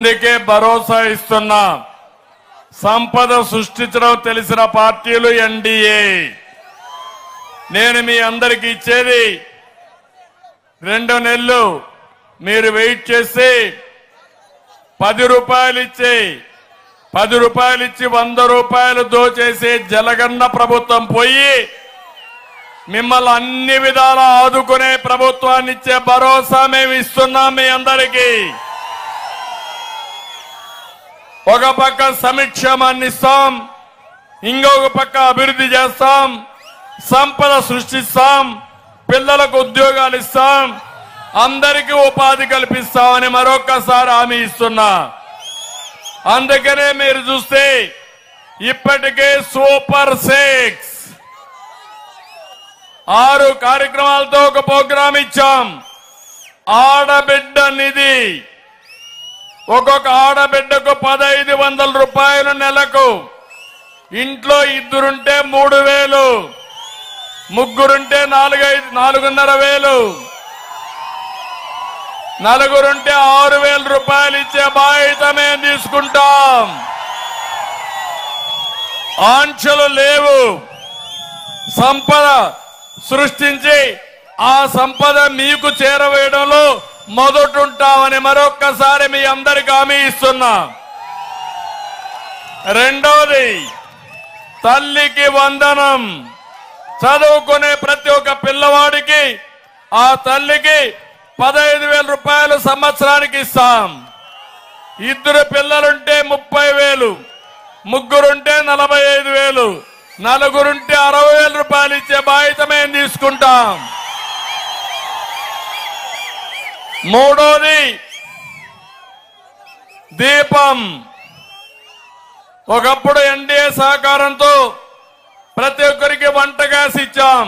అందుకే భరోసా ఇస్తున్నా. సంపద సృష్టించడం తెలిసిన పార్టీలు ఎన్డీఏ. నేను మీ అందరికి ఇచ్చేది 2 నెలలు మీరు వెయిట్ చేసి 10 రూపాయలు ఇచ్చి 100 రూపాయలు దోచేసే జలగన్న ప్రభుత్వం పోయి మిమ్మల్ని అన్ని విధాలా ఆదుకునే ప్రభుత్వాన్ని ఇచ్చే భరోసా మేము ఇస్తున్నాం మీ అందరికీ. ఒక పక్క సంక్షేమాన్ని ఇస్తాం, ఇంకొక పక్క అభివృద్ధి చేస్తాం, సంపద సృష్టిస్తాం, పిల్లలకు ఉద్యోగాలు ఇస్తాం, అందరికీ ఉపాధి కల్పిస్తామని మరొకసారి హామీ ఇస్తున్నా. అందుకనే మీరు చూస్తే ఇప్పటికే సూపర్ 6 కార్యక్రమాలతో ఒక ప్రోగ్రాం ఇచ్చాం. ఆడబిడ్డ నిధి, ఒక్కొక్క ఆడబిడ్డకు 1500 రూపాయలు నెలకు. ఇంట్లో 2 3000, ముగ్గురుంటే 4500, నలుగురుంటే 6000 రూపాయలు ఇచ్చే బాధ్యత మేము తీసుకుంటాం. ఆంక్షలు లేవు. సంపద సృష్టించి ఆ సంపద మీకు చేరవేయడంలో మొదటుంటామని మరొక్కసారి మీ అందరికీ హామీ ఇస్తున్నా. రెండోది, తల్లికి వందనం. చదువుకునే ప్రతి ఒక్క పిల్లవాడికి ఆ తల్లికి 15,000 రూపాయలు సంవత్సరానికి ఇస్తాం. 2 పిల్లలుంటే 30,000, ముగ్గురుంటే 45,000, నలుగురుంటే 60,000 రూపాయలు ఇచ్చే బాధ్యత మేము తీసుకుంటాం. మూడోది, దీపం. ఒకప్పుడు ఎన్డీఏ సహకారంతో ప్రతి ఒక్కరికి వంట గ్యాస్ ఇచ్చాం.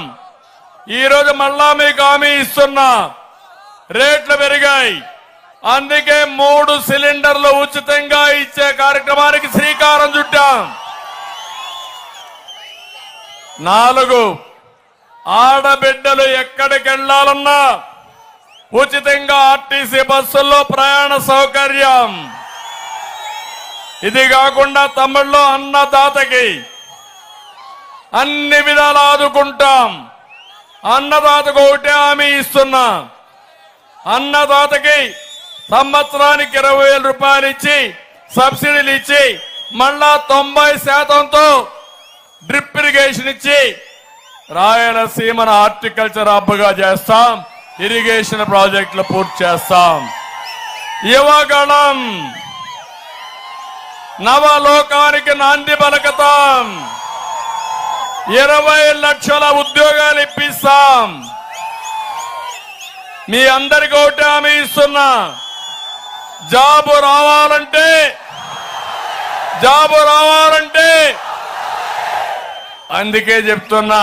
ఈరోజు మళ్ళా మీకు హామీ ఇస్తున్నా. రేట్లు పెరిగాయి, అందుకే 3 సిలిండర్లు ఉచితంగా ఇచ్చే కార్యక్రమానికి శ్రీకారం చుట్టాం. 4, ఆడబిడ్డలు ఎక్కడికి వెళ్లాలన్నా ఉచితంగా ఆర్టీసీ బస్సుల్లో ప్రయాణ సౌకర్యం. ఇది కాకుండా తమిళ్లో అన్నదాతకి అన్ని విధాలు ఆదుకుంటాం. అన్నదాతకు ఒకటే హామీ ఇస్తున్నా. అన్నదాతకి సంవత్సరానికి 20,000 రూపాయలు ఇచ్చి సబ్సిడీలు ఇచ్చి మళ్ళా 90%తో డ్రిప్ ఇరిగేషన్ ఇచ్చి రాయలసీమను హార్టికల్చర్ హబ్గా చేస్తాం. ఇరిగేషన్ ప్రాజెక్టులు పూర్తి చేస్తాం. యువగణం, నవలోకానికి నాంది పలుకుతాం. 20 లక్షల ఉద్యోగాలు ఇప్పిస్తాం. మీ అందరికీ ఒకటి హామీ ఇస్తున్నా. జాబు రావాలంటే అందుకే చెప్తున్నా,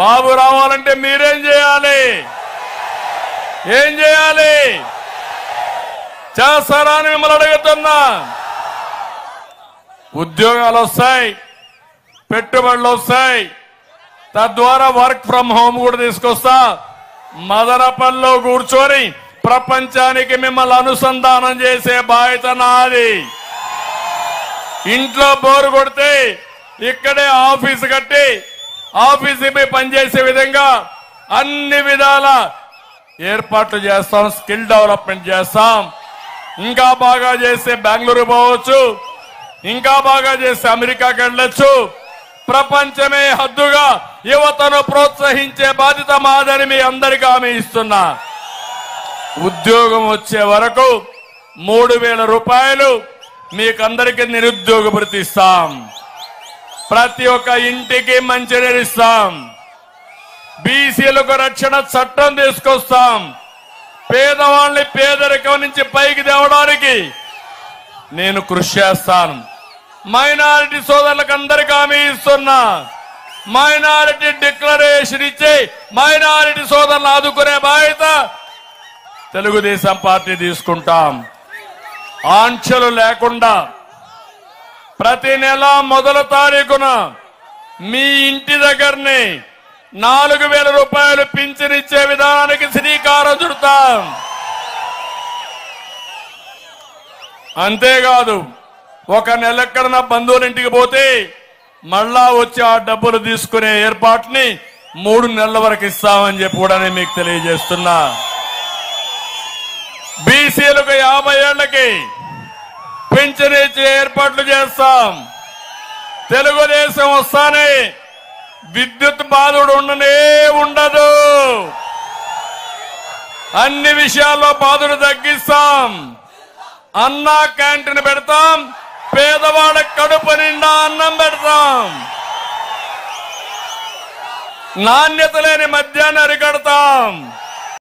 బాబు రావాలంటే మీరేం చేయాలి? ఏం చేయాలి? చేస్తారా అని మిమ్మల్ని అడుగుతున్నా. ఉద్యోగాలు వస్తాయి, పెట్టుబడులు వస్తాయి, తద్వారా వర్క్ ఫ్రం హోమ్ కూడా తీసుకొస్తా. మదనపల్లిలో కూర్చొని ప్రపంచానికి మిమ్మల్ని అనుసంధానం చేసే బాధ్యత నాది. ఇంట్లో బోరు కొడితే ఇక్కడే ఆఫీసు కట్టి ఆఫీసుపై పనిచేసే విధంగా అన్ని విధాల ఏర్పాట్లు చేస్తాం. స్కిల్ డెవలప్మెంట్ చేస్తాం. ఇంకా బాగా చేస్తే బెంగళూరు పోవచ్చు, ఇంకా బాగా చేస్తే అమెరికాకి వెళ్ళొచ్చు. ప్రపంచమే హద్దుగా యువతను ప్రోత్సహించే బాధ్యత మాదని మీ అందరికీ హామీ ఇస్తున్నా. ఉద్యోగం వచ్చే వరకు 3,000 రూపాయలు మీకందరికీ నిరుద్యోగ భృతి ఇస్తాం. ప్రతి ఒక్క ఇంటికి మంచినీరు ఇస్తాం. బీసీలకు రక్షణ చట్టం తీసుకొస్తాం. పేదవాళ్ళని పేదరికం నుంచి పైకి తేవడానికి నేను కృషి చేస్తాను. మైనారిటీ సోదరులకు అందరికీ హామీ ఇస్తున్నా. మైనారిటీ డిక్లరేషన్ ఇచ్చి మైనారిటీ సోదరులను ఆదుకునే బాధ్యత తెలుగుదేశం పార్టీ తీసుకుంటాం. ఆంక్షలు లేకుండా ప్రతి నెల మొదటి తారీఖున మీ ఇంటి దగ్గరనే 4,000 రూపాయలు పింఛన్ ఇచ్చే విధానానికి శ్రీకారం చుడతాం. అంతేకాదు ఒక నెలెక్కడన బంధువుల ఇంటికి పోతే మళ్ళా వచ్చి ఆ డబ్బులు తీసుకునే ఏర్పాటుని 3 నెలల వరకు ఇస్తామని చెప్పి కూడా నేను మీకు తెలియజేస్తున్నా. బీసీలకు 50 ఏళ్లకి పింఛన్ ఇచ్చే ఏర్పాట్లు చేస్తాం. తెలుగుదేశం వస్తానే విద్యుత్ బాధుడు ఉండదు. అన్ని విషయాల్లో బాధుడు తగ్గిస్తాం. అన్నా క్యాంటీన్ పెడతాం. పేదవాళ్ళ కడుపు నిండా అన్నం పెడతాం. నాణ్యత లేని మద్యాన్ని అరికడతాం.